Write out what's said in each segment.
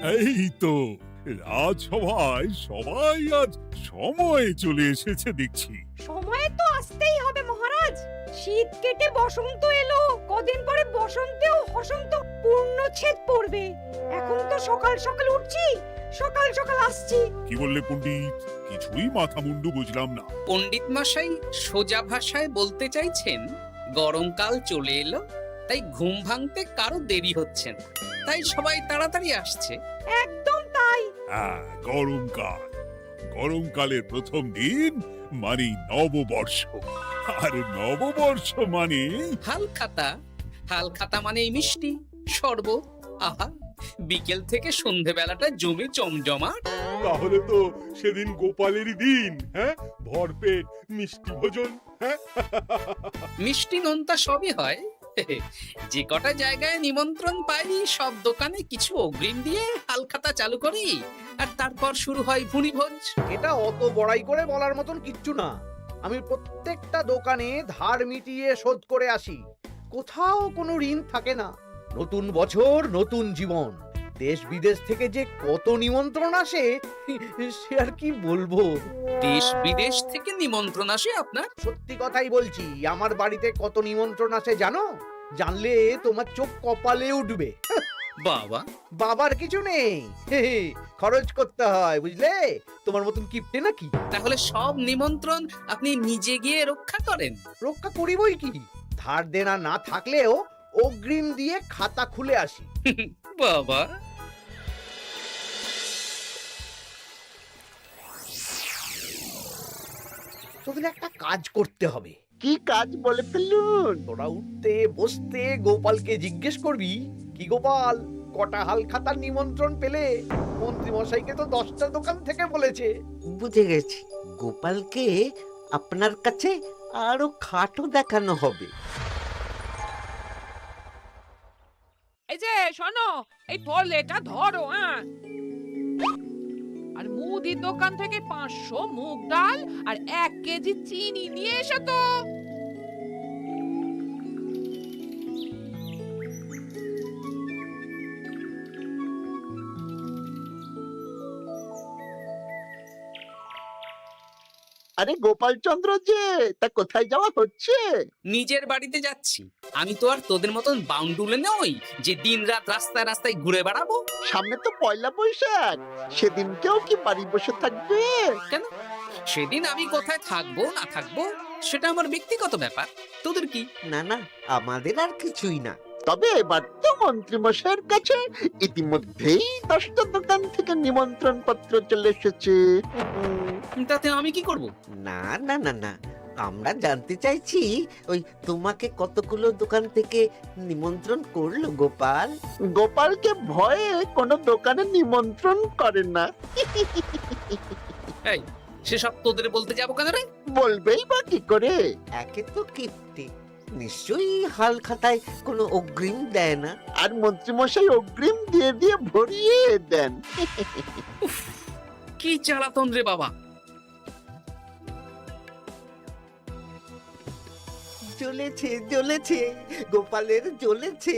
এই তো রাজসভায় সবাই আজ সময়ে চলে এসেছে দেখছি। সময়ে তো আসতেই হবে মহারাজ। শীত কেটে বসন্ত এলো, কদিন পরে বসন্তেও বসন্ত পূর্ণচ্ছেদ পড়বে। এখন তো সকাল সকাল উঠছি, সকাল সকাল আসছি। কি বললে পণ্ডিত? কিছুই মাথা মুন্ডু বুঝলাম না। পণ্ডিত মশাই সোজা ভাষায় বলতে চাইছেন গরমকাল চলে এলো, তাই ঘুম ভাঙতে কারো দেরি হচ্ছে না, তাই সবাই তাড়াতাড়ি আসছে। একদম তাই। হ্যাঁ, গরমকাল। গরমকালের প্রথম দিন মানে নববর্ষ, আর নববর্ষ মানে হালখাতা, হালখাতা মানে এই মিষ্টি শরবত। আহা, বিকেল থেকে সন্ধেবেলাটা জমে জমজমাট। তাহলে তো সেদিন গোপালেরই দিন, হ্যাঁ? ভরপেট মিষ্টি ভোজন, হ্যাঁ? মিষ্টি নোনতা সবই হয়। যে কটা জায়গায় নিমন্ত্রণ পাই সব দোকানে কিছু অগ্রিম দিয়ে হালখাতা চালু করি, আর তারপর শুরু হয় ভুনিভোজ। এটা অত বড়াই করে বলার মতন কিচ্ছু না। আমি প্রত্যেকটা দোকানে ধার মিটিয়ে শোধ করে আসি, কোথাও কোনো ঋণ থাকে না। নতুন বছর নতুন জীবন, দেশ বিদেশ থেকে যে কত নিমন্ত্রণ আসে সে আর কি বলবো। দেশ বিদেশ থেকে নিমন্ত্রণ আসে আপনার? সত্যি কথাই বলছি, আমার বাড়িতে কত নিমন্ত্রণ আসে জানো? জানলে তোমার চোখ কপালে উঠবে। বাবা, বাবার কিছু নেই, খরচ করতে হয় বুঝলে। তোমার মতন কিপটে নাকি? তাহলে সব নিমন্ত্রণ আপনি নিজে গিয়ে রক্ষা করেন? রক্ষা করিবই কি, ধার দেনা না থাকলেও অগ্রিম দিয়ে খাতা খুলে আসি। বাবা, তোদের একটা কাজ করতে হবে। কি কাজ বলে ফেলুন? তোরা উঠতে বসতে গোপালকে জিজ্ঞেস করবি, কি গোপাল, কটা হাল খাতার নিমন্ত্রণ পেলে? মন্ত্রী মশাইকে তো 10টা দোকান থেকে বলেছে। বুঝে গেছি, গোপালকে আপনার কাছে আরো খাটো দেখানো হবে। এই যে শোনো, এই ফলেটা ধরো, হ্যাঁ? আর মুদির দোকান থেকে 500 মুগ ডাল আর 1 কেজি চিনি নিয়ে এসো তো। আরে গোপাল চন্দ্র যে, তা কোথায় যাওয়া হচ্ছে? নিজের বাড়িতে যাচ্ছি। আমি তো আর তোদের মতন বাউন্ডুলে নই যে দিন রাত রাস্তায় রাস্তায় ঘুরে বেড়াবো। সামনে তো পয়লা বৈশাখ, সেদিনকেও কি বাড়ি বসে থাকবে? কেন? সেদিন আমি কোথায় থাকবো না থাকবো সেটা আমার ব্যক্তিগত ব্যাপার, তোদের কি? না না, আমাদের আর কিছুই না। তবে এবার তো মন্ত্রী মশাইয়ের কাছে ইতিমধ্যেই 10টা দোকান থেকে নিমন্ত্রণ পত্র চলে এসেছে। তাতে আমি কি করব? না না না না, আমরা জানতে চাইছি ওই তোমাকে কতগুলো দোকান থেকে নিমন্ত্রণ করলো গোপাল? গোপালকে ভয়ে কোনো দোকানে নিমন্ত্রণ করে না। এই, সেসব তোদের বলতে যাবো কেন রে? বলবেই বা কি করে? একে তো কিপ্টে, নিশ্চয়ই হাল খাতায় কোনো অগ্রিম দেয় না, আর মন্ত্রীমশাই অগ্রিম দিয়ে দিয়ে ভরিয়ে দেন। কি জ্বালাতন রে বাবা। জ্বলেছে জ্বলেছে, গোপালের জ্বলেছে।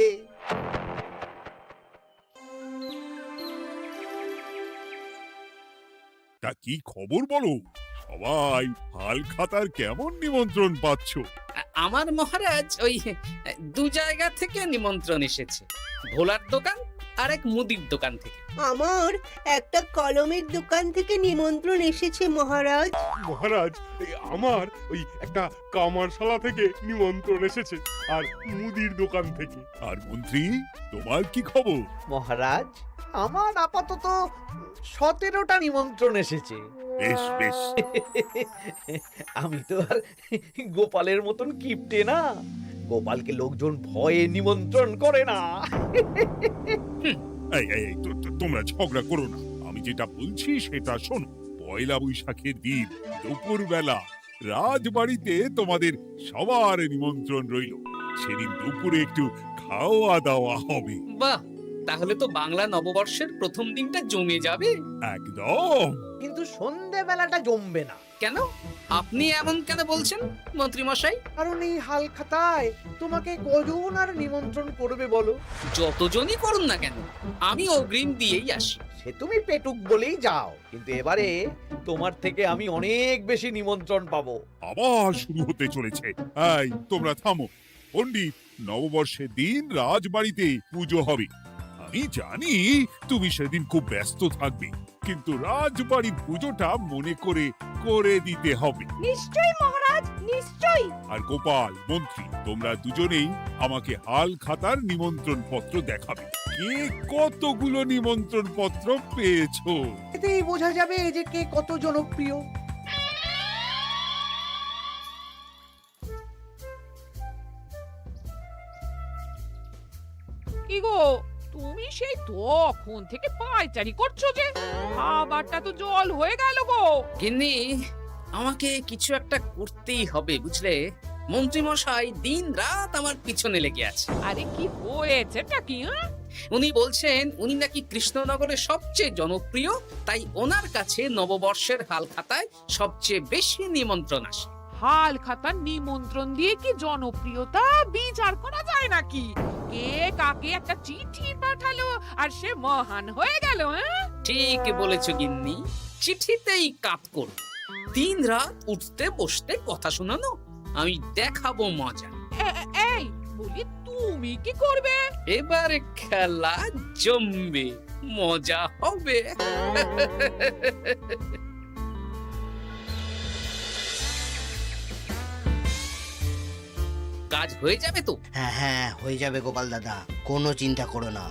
তা কি খবর বলো? সবাই হালখাতার কেমন নিমন্ত্রণ পাচ্ছ? আমার মহারাজ ওই 2 জায়গা থেকে নিমন্ত্রণ এসেছে, ভোলার দোকান আর এক মুদির দোকান থেকে। আমার একটা কলমের দোকান থেকে নিমন্ত্রণ এসেছে মহারাজ। মহারাজ, আমার ওই একটা কামারশালা থেকে নিমন্ত্রণ এসেছে, আর মুদির দোকান থেকে। আর মন্ত্রী, তোমার কি খবর? মহারাজ, আমার আপাতত 17টা নিমন্ত্রণ এসেছে। বেশ বেশ। আমি তো আর গোপালের মতন কিপটে না, গোপালকে লোকজন ভয়ে নিমন্ত্রণ করে না। এই এই এই, তোমরা ঝগড়া করো না। আমি যেটা বলছি সেটা শোনো। পয়লা বৈশাখের দিন দুপুর বেলা রাজবাড়িতে তোমাদের সবার নিমন্ত্রণ রইল। সেদিন দুপুরে একটু খাওয়া দাওয়া হবে। বাহ, তাহলে তো বাংলা নববর্ষের প্রথম দিনটা জমে যাবে। একদম। কিন্তু সন্ধেবেলাটা জমবে না, কেন? আপনি এমন কেন বলছেন মন্ত্রী মশাই? কারণ এই হাল খাতায় তোমাকে কজন আর নিমন্ত্রণ করবে বলো? যতজনই করুন না কেন, আমি অগ্রিম দিয়েই আসি। সে তুমি পেটুক বলেই যাও, কিন্তু এবারে তোমার থেকে আমি অনেক বেশি নিমন্ত্রণ পাবো। আবার শুরু হতে চলেছে। এই তোমরা থামো। পণ্ডিত, নববর্ষের দিন রাজবাড়িতে পুজো হবে। আমি জানি তুমি সেদিন খুব ব্যস্ত থাকবে, কিন্তু রাজবাড়ির পুজোটা মনে করে করে দিতে হবে। নিশ্চয়ই মহারাজ, নিশ্চয়ই। আর গোপাল, মন্ত্রী, তোমরা দুজনেই আমাকে হাল খাতার নিমন্ত্রণ পত্র দেখাবে। কে কতগুলো নিমন্ত্রণ পত্র পেয়েছো? এতেই বোঝা যাবে যে কে কত জনপ্রিয়। কি গো, তুমি সেই তখন থেকে পায়চারি করছো যে? খাবারটা তো জল হয়ে গেল গো। গিন্নি, আমাকে কিছু একটা করতেই হবে, বুঝলে? মন্ত্রী মশাই দিন রাত আমার পিছনে লেগে আছে। আরে কি হয়েছেটা কি? উনি বলছেন উনি নাকি কৃষ্ণনগরের সবচেয়ে জনপ্রিয়, তাই ওনার কাছে নববর্ষের হাল খাতায় সবচেয়ে বেশি নিমন্ত্রণ আসে। হাল খাতার নিমন্ত্রণ দিয়ে কি জনপ্রিয়তা বিচার করা যায় নাকি? কে কাকে একটা চিঠি পাঠালো আর সে মহান হয়ে গেল? ঠিক বলেছো গিন্নি, চিঠিতেই কাপ করো। দিন রাত উঠতে বসতে কথা শোনানো, আমি দেখাবো মজা। এই বলি, তুমি কি করবে? এবার খেলা জমবে, মজা হবে। কাজ হয়ে যাবে তো? হ্যাঁ হ্যাঁ, হয়ে যাবে গোপাল দাদা, কোনো চিন্তা করো না।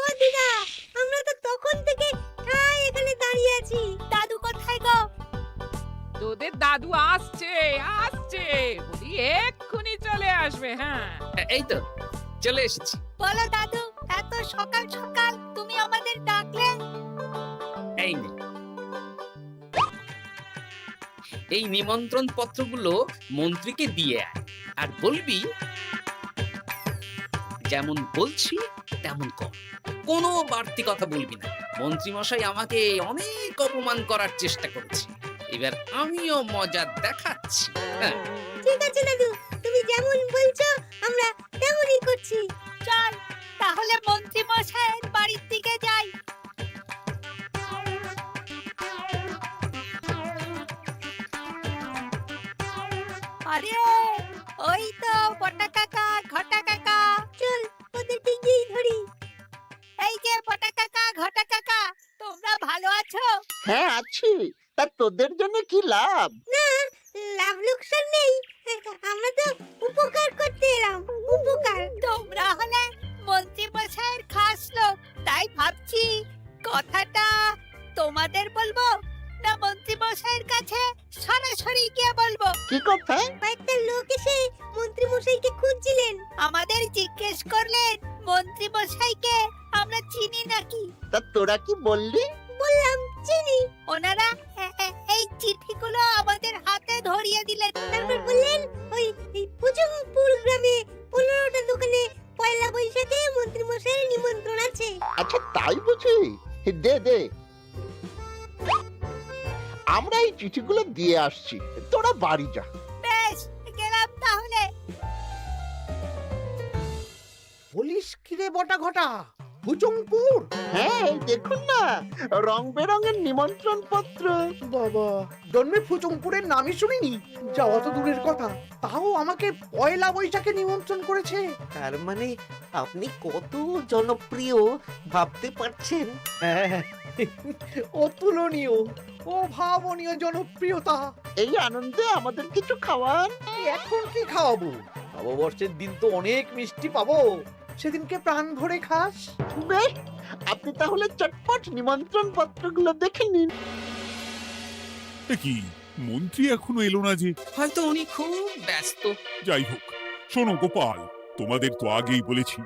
ও দিদা, আমরা তো তখন থেকে ঠায় এখানে দাঁড়িয়ে আছি। দাদু কোথায় গো? তোদের দাদু আসছে আসছে, বলি এক্ষুনি চলে আসবে। হ্যাঁ, এই তো চলে এসেছি। বলো দাদু, এত সকাল সকাল তুমি আমাদের ডাকলে? এই নে, এই নিমন্ত্রণ পত্রগুলো মন্ত্রীকে দিয়ে আয়, আর বলবি যেমন বলছি তেমন কর, কোনো বাড়তি কথা বলবি না। মন্ত্রী মশাই আমাকে অনেক অপমান করার চেষ্টা করেছে, এবার আমিও মজা দেখাচ্ছি। হ্যাঁ, ঠিক আছে দাদু, তুমি যেমন বলছো আমরা তেমনই করছি। চল তাহলে মন্ত্রী মশাইয়ের বাড়ির দিকে যাই। আরে ওই তো পটা কাকা, ঘটা কাকা, চল ওদের দিকেই ধরি। এই যে পটা কাকা, ঘটা কাকা, তোমরা ভালো আছো? হ্যাঁ আছি। তা তোদের জন্য কি লাভ? না, লাভ লোকসান নেই, আমরা তো উপকার করতে এলাম। উপকার? তোমরা হলে মন্ত্রী মশাইয়ের খাস লোক, তাই ভাবছি কথাটা তোমাদের বলবো না মন্ত্রী মশাইয়ের কাছে সরাসরি গিয়ে বলবো। কি কথা? একটা লোক এসে মন্ত্রী মশাইকে খুঁজছিলেন, আমাদের জিজ্ঞেস করলেন মন্ত্রী মশাইকে আমরা চিনি নাকি। তা তোরা কি বললি? বললাম চিনি। ওনারা এই চিঠিগুলো আমাদের হাতে ধরিয়ে দিলেন, তারপর বললেন ওই পুজংপুর গ্রামে 15টা দোকানে পয়লা বৈশাখে মন্ত্রী মশাইয়ের নিমন্ত্রণ আছে। আচ্ছা তাই বুঝি? দে দে, আমরা এই চিঠিগুলো দিয়ে আসছি, তোরা বাড়ি যা। বেশ, গেলাম তাহলে। বলিস কিরে বটা ঘটা, ভুজংপুর? হ্যাঁ এই দেখুন না, রং বেরঙের নিমন্ত্রণ পত্র। বাবা, জন্মে ফুচুংপুরের নামই শুনিনি, যাওয়া তো দূরের কথা, তাও আমাকে পয়লা বৈশাখে নিমন্ত্রণ করেছে। তার মানে আপনি কত জনপ্রিয় ভাবতে পারছেন? হ্যাঁ, অতুলনীয়, অভাবনীয় জনপ্রিয়তা। এই আনন্দে আমাদের কিছু খাওয়ান। এখন কি খাওয়াবো? নববর্ষের দিন তো অনেক মিষ্টি পাবো, সেদিনকে প্রাণ ভরে খাস। বেশ, আপনি তাহলে চটপট নিমন্ত্রণ পত্রগুলো দেখে নিন। এ কি, মন্ত্রী এখনো এলো না যে? হয়তো উনি খুব ব্যস্ত। যাই হোক, শোনো গোপাল, তোমাদের তো আগেই বলেছি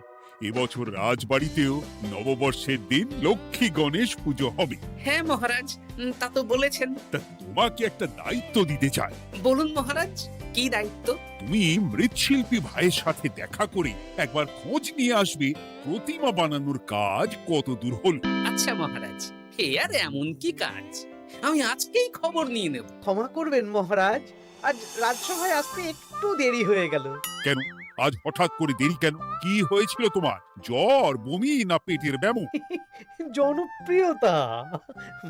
এবছর রাজবাড়িতেও নববর্ষের দিন লক্ষ্মী গণেশ পুজো হবে। হ্যাঁ মহারাজ, তা তো বলেছেন। তা তোমাকে একটা দায়িত্ব দিতে চাই। বলুন মহারাজ, কি দায়িত্ব? তুমি মৃৎশিল্পী ভাইয়ের সাথে দেখা করে একবার খোঁজ নিয়ে আসবে প্রতিমা বানানোর কাজ কত দূর হলো। আচ্ছা মহারাজ, হে আর এমন কি কাজ, আমি আজকেই খবর নিয়ে নেব। ক্ষমা করবেন মহারাজ, আজ রাজসভায় আসতে একটু দেরি হয়ে গেল। কেন আজ হঠাৎ করে দেরি কেন? কি হয়েছিল তোমার? জ্বর, বমি না পেটের ব্যামো? জনপ্রিয়তা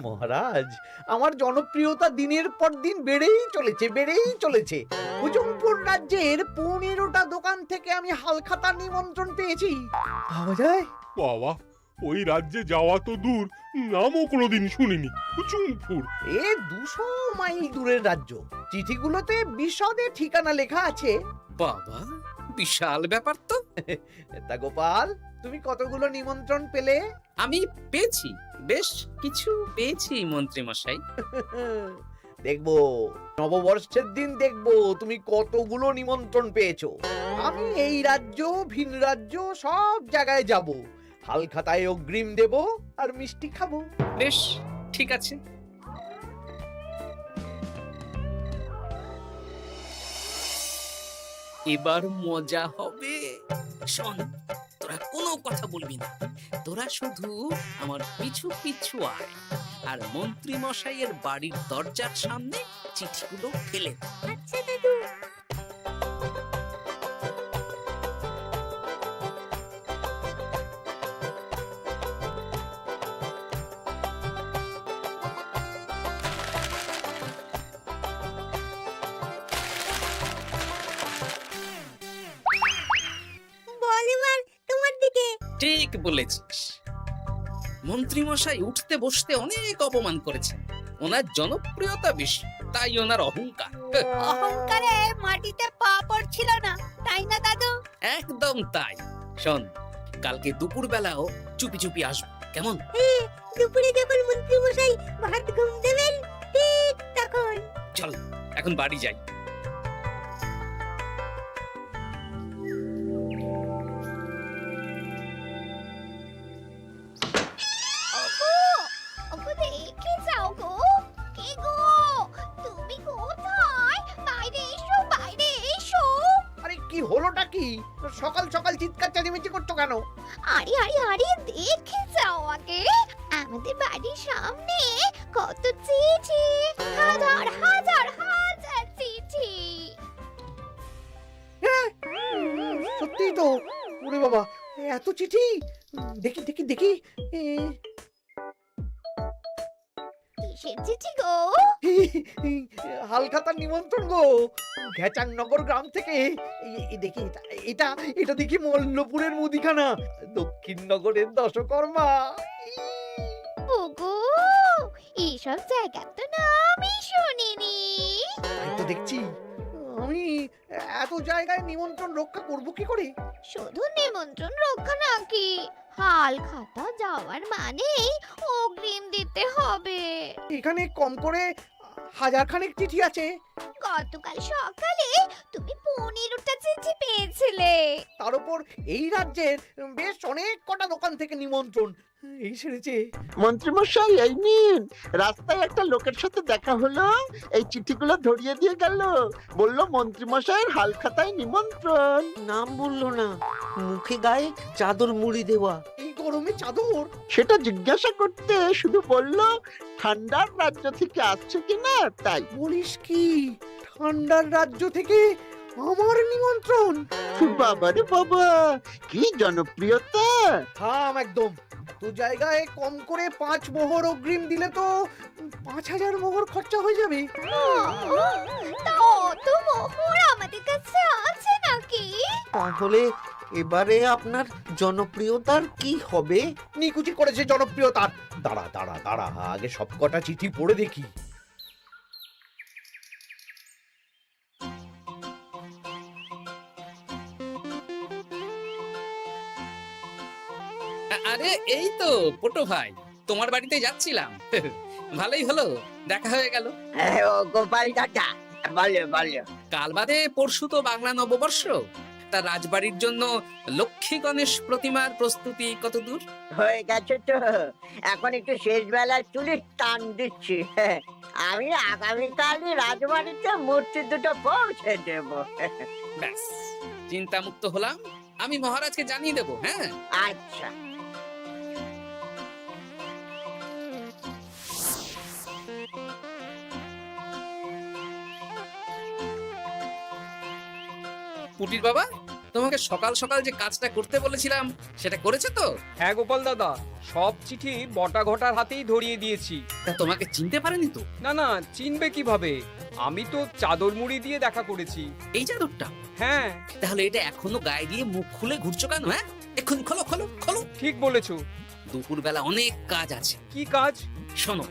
মহারাজ, আমার জনপ্রিয়তা দিনের পর দিন বেড়েই চলেছে। হুজুমপুর রাজ্যের 15টা দোকান থেকে আমি হালখাতার নিমন্ত্রণ পেয়েছি। ভাবা যায়? বাবা, ওই রাজ্যে যাওয়া তো দূর, নামও কোনোদিন শুনিনি। হুজুমপুর। এ 200 মাইল দূরের রাজ্য। চিঠিগুলোতে বিশদে ঠিকানা লেখা আছে। বাবা, বিশাল ব্যাপার তো। তা গোপাল, তুমি কতগুলো নিমন্ত্রণ পেলে? আমি পেয়েছি, বেশ কিছু পেয়েছি মন্ত্রী মশাই। দেখবো নববর্ষের দিন দেখবো তুমি কতগুলো নিমন্ত্রণ পেয়েছো। আমি এই রাজ্য ভিন রাজ্য সব জায়গায় যাব, হালখাতায় অগ্রিম দেব আর মিষ্টি খাবো। বেশ, ঠিক আছে। এবার মজা হবে। শোন, তোরা কোনো কথা বলবি না, তোরা শুধু আমার পিছু পিছু আয় আর মন্ত্রী মশাইয়ের বাড়ির দরজার সামনে চিঠিগুলো ফেলে দে। আচ্ছা দাদু। বল এবার তোমার দিকে। ঠিক বলেছিস, মন্ত্রী মশাই উঠতে বসতে অনেক অপমান করেছেন। ওনার জনপ্রিয়তা বেশি, তাই ওনার অহংকার। অহংকারে মাটিতে পা পড়ছিল না, তাই না দাদু? একদম তাই। শোন, কালকে দুপুর বেলাও চুপি চুপি আসবো, কেমন? দুপুরে যখন মন্ত্রী মশাই ভাত ঘুম দেবেন, ঠিক তখন। চল এখন বাড়ি যাই। ওগো দেখে যাও গো। কে গো? তুমি কোথায়? বাইরে এসো, বাইরে এসো। আরে কি হলোটা কি? সকাল সকাল চিৎকার চেঁচামেচি করছো কেন? আরে আরে আরে দেখে যাও আগে। আমাদের বাড়ির সামনে কত চিঠি, হাজার হাজার হাজার চিঠি। সত্যিই তো। ওরে বাবা, এত চিঠি! দেখি দেখি দেখি। কিসের চিঠি গো? হালখাতার নিমন্ত্রণ গো, ঘেচাংনগর গ্রাম থেকে। দেখি এটা এটা দেখি মল্লপুরের মুদিখানা, দক্ষিণনগরের দশকর্মা। ওগো, এইসব জায়গা তো নামই শুনিনি। তাই তো দেখছি। আমি এত জায়গায় নিমন্ত্রণ রক্ষা করব কি করে? শুধু নিমন্ত্রণ রক্ষা নাকি, হালখাতা যাওয়ার মানেই অগ্রিম দিতে হবে। এখানে কম করে 1000 খানেক চিঠি আছে। গতকাল সকালে তুমি 15টা চিঠি পেয়েছিলে। তার উপর এই রাজ্যের বেশ অনেক কটা দোকান থেকে নিমন্ত্রণ এই সেরেছে। মন্ত্রীমশাই, এই নিন। রাস্তায় একটা লোকের সাথে দেখা হলো, এই চিঠিগুলো ধরিয়ে দিয়ে গেল। বলল মন্ত্রীমশাইয়ের হালখাতায় নিমন্ত্রণ। নাম বললো না, মুখে গায়ে চাদর মুড়ি দেওয়া। এই গরমে চাদর? সেটা জিজ্ঞাসা করতে শুধু বলল ঠান্ডার রাজ্য থেকে আসছে কিনা তাই। বলিস কি? ঠান্ডার রাজ্য থেকে আমার নিমন্ত্রণ? বাবারে বাবা, কি জনপ্রিয়তা! থাম একদম। তো জায়গায় কম করে 5 মোহর অগ্রিম দিলে তো 5000 মোহর খরচা হয়ে যাবে। তা অত মোহর আমাদের কাছে আছে নাকি? তাহলে এবারে আপনার জনপ্রিয়তার কি হবে? নিকুচি করেছে জনপ্রিয়তার। দাঁড়া দাঁড়া দাঁড়া, আগে সব কটা চিঠি পড়ে দেখি। আরে এই তো পটু ভাই, তোমার বাড়িতে যাচ্ছিলাম। ভালোই হলো, দেখা হয়ে গেল। গোপাল দাদা, বলো বলো। কাল বাদে পরশু তো বাংলা নববর্ষ। তা রাজবাড়ির জন্য লক্ষ্মী গণেশ প্রতিমার প্রস্তুতি কত দূর? হয়ে গেছে তো, এখন একটু শেষ বেলায় চুলির টান দিচ্ছি। আমি আগামীকালই রাজবাড়িতে মূর্তি দুটো পৌঁছে দেব। ব্যাস, চিন্তামুক্ত হলাম। আমি মহারাজকে জানিয়ে দেবো। হ্যাঁ, আচ্ছা। পুটির বাবা, তোমাকে সকাল সকাল যে কাজটা করতে বলেছিলাম সেটা করেছে তো? হ্যাঁ গোপাল দাদা, সব চিঠি বটা ঘটার হাতেই ধরিয়ে দিয়েছি। তা তোমাকে চিনতে পারেনি তো? না না, চিনবে কিভাবে? আমি তো চাদর মুড়ি দিয়ে দেখা করেছি। এই চাদরটা? হ্যাঁ। তাহলে এটা এখনো গায়ে দিয়ে মুখ খুলে ঘুরছো কেন? হ্যাঁ, এক্ষুনি খোলো খোলো খোলো। ঠিক বলেছো। দুপুরবেলা অনেক কাজ আছে। কি কাজ? শোনো।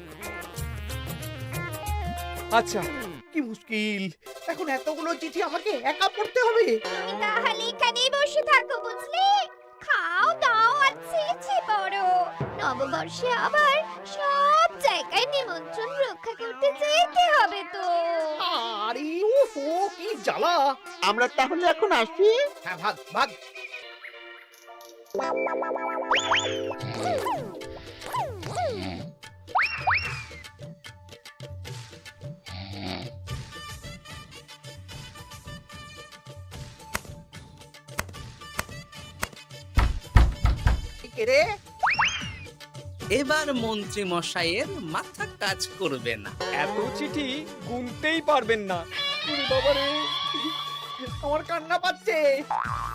আচ্ছা। কি মুশকিল, এখন এতগুলো চিঠি আমাকে একা পড়তে হবে। তাহলে এখানেই বসে থাকো, বুঝলে? খাও দাও আর চিঠি পড়ো। নববর্ষে আবার সব জায়গায় নিমন্ত্রণ রক্ষা করতে যেতে হবে তো। আরে ওফো, কি জ্বালা। আমরা তাহলে এখন আসি। হ্যাঁ, ভাগ ভাগ। রে, এবার মন্ত্রী মশাইয়ের মাথা কাজ করবে না। এত চিঠি গুনতেই পারবেন না। ওরে বাবারে, আমার কান্না পাচ্ছে।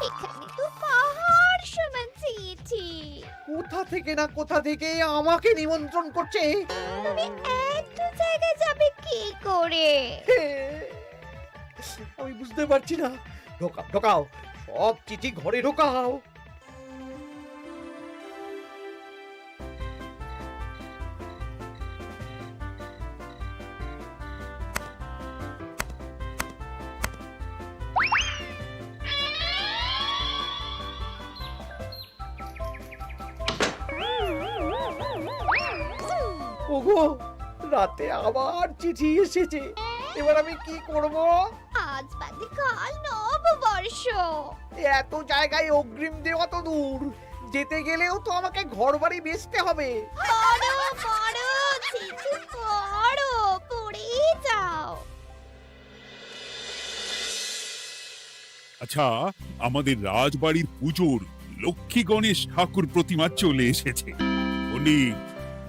এখানে তো পাহাড় সমান চিঠি। কোথা থেকে না কোথা থেকে আমাকে নিমন্ত্রণ করছে। তুমি এত জায়গায় যাবে কি করে? আমি বুঝতে পারছি না। ঢোকাও ঢোকাও, সব চিঠি ঘরে ঢোকাও। ওগো, রাতে আবার চিঠি এসেছে। এবার আমি কি করব? আজ বাদে কাল নববর্ষ। এত জায়গায় অগ্রিম দেওয়া তো দূর, যেতে গেলেও তো আমাকে ঘর বাড়ি বেচতে হবে। পড়ো পড়ো, চিঠি পড়ো, পড়েই যাও। আচ্ছা, আমাদের রাজবাড়ির পুজোর লক্ষ্মী গণেশ ঠাকুর প্রতিমা চলে এসেছে। পণ্ডিত,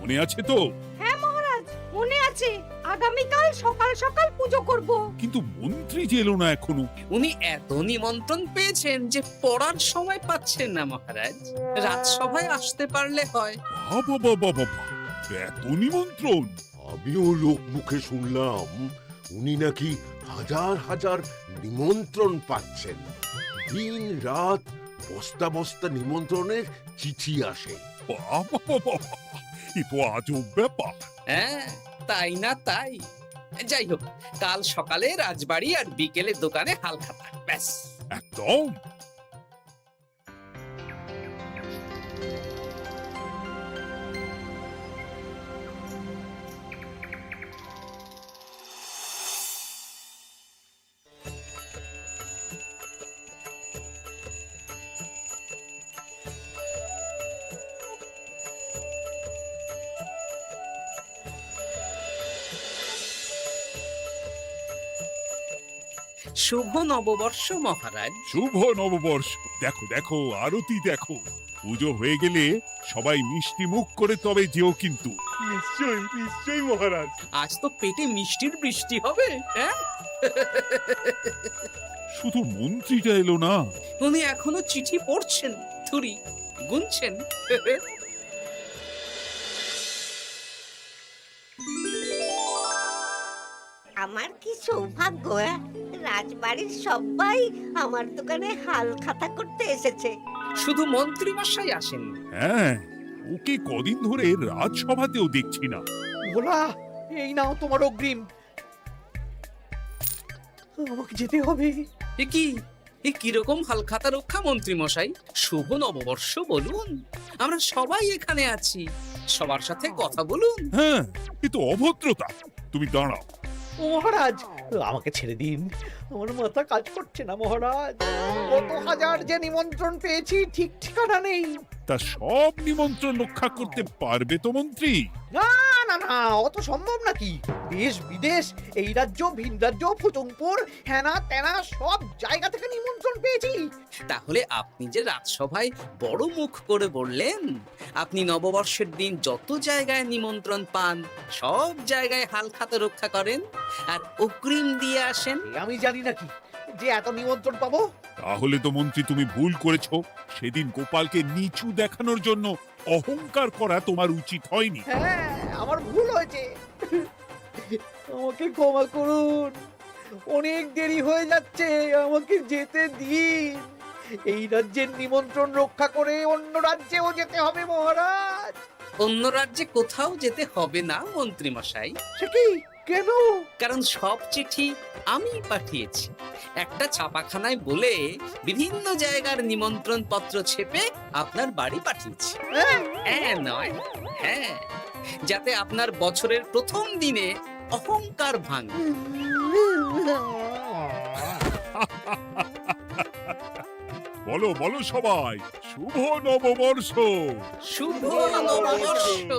মনে আছে তো? হ্যাঁ মহারাজ, মনে আছে। আগামীকাল সকাল সকাল পুজো করব। কিন্তু মন্ত্রী যে এলো না এখনো। উনি এত নিমন্ত্রণ পেয়েছেন যে পড়ার সময় পাচ্ছেন না মহারাজ। রাজসভায় আসতে পারলে হয়। বাবা বাবা বাবা, এত নিমন্ত্রণ! আমিও লোক মুখে শুনলাম উনি নাকি হাজার হাজার নিমন্ত্রণ পাচ্ছেন। দিন রাত বস্তা বস্তা নিমন্ত্রণের চিঠি আসে। বাবা বাবা, এ তো আজব ব্যাপার। হ্যাঁ, তাই না তাই। যাই হোক, কাল সকালে রাজবাড়ি আর বিকেলে দোকানে হালখাতা। ব্যাস। একদম। শুভ নববর্ষ মহারাজ। শুভ নববর্ষ। দেখো দেখো, আরতি দেখো। পুজো হয়ে গেলে সবাই মিষ্টি মুখ করে তবে যেও কিন্তু। নিশ্চয়ই নিশ্চয়ই মহারাজ। আজ তো পেটে মিষ্টির বৃষ্টি হবে। হ্যাঁ, শুধু মন্ত্রীটা এলো না। উনি এখনো চিঠি পড়ছেন, থুরি গুনছেন। আমার কি সৌভাগ্য! রাজবাড়ির সবাই আমার দোকানে হাল খাতা করতে এসেছে। শুধু মন্ত্রী মশাই আসেন। হ্যাঁ, ওকে কদিন ধরে রাজসভাতেও দেখছি না। ভোলা, এই নাও তোমার অগ্রিম। আমাকে যেতে হবে। এ কিরকম হালখাতা রক্ষা মন্ত্রী মশাই? শুভ নববর্ষ বলুন, আমরা সবাই এখানে আছি। সবার সাথে কথা বলুন। হ্যাঁ, এ তো অভদ্রতা। তুমি দাঁড়াও। মহারাজ, আমাকে ছেড়ে দিন, আমার মাথা কাজ করছে না মহারাজ। কত হাজার যে নিমন্ত্রণ পেয়েছি ঠিক ঠিকানা নেই। তা সব নিমন্ত্রণ রক্ষা করতে পারবে তো মন্ত্রী? না না না, অত সম্ভব নাকি? দেশ বিদেশ, এই রাজ্য ভিন রাজ্য, ফুটুংপুর, হ্যানা ত্যানা সব জায়গা থেকে নিমন্ত্রণ পেয়েছি। তাহলে আপনি যে রাজসভায় বড় মুখ করে বললেন আপনি নববর্ষের দিন যত জায়গায় নিমন্ত্রণ পান সব জায়গায় হালখাতা রক্ষা করেন আর অগ্রিম দিয়ে আসেন। এ আমি জানি নাকি যে এত নিমন্ত্রণ পাবো? তাহলে তো মন্ত্রী তুমি ভুল করেছো। সেদিন গোপালকে নিচু দেখানোর জন্য অহংকার করা তোমার উচিত হয়নি। হ্যাঁ, আমার ভুল হয়েছে, আমাকে ক্ষমা করুন। অনেক দেরি হয়ে যাচ্ছে, আমাকে যেতে দিন। এই রাজ্যের নিমন্ত্রণ রক্ষা করে অন্য রাজ্যেও যেতে হবে মহারাজ। অন্য রাজ্যে কোথাও যেতে হবে না মন্ত্রী মশাই, সে কি? কেন? কারণ সব চিঠি আমি পাঠিয়েছি। একটা ছাপাখানায় বলে বিভিন্ন জায়গার নিমন্ত্রণ পত্র ছেপে আপনার বাড়ি পাঠিয়েছি। হ্যাঁ নয় হ্যাঁ, যাতে আপনার বছরের প্রথম দিনে অহংকার ভাঙে। বলো বলো সবাই, শুভ নববর্ষ। শুভ নববর্ষ।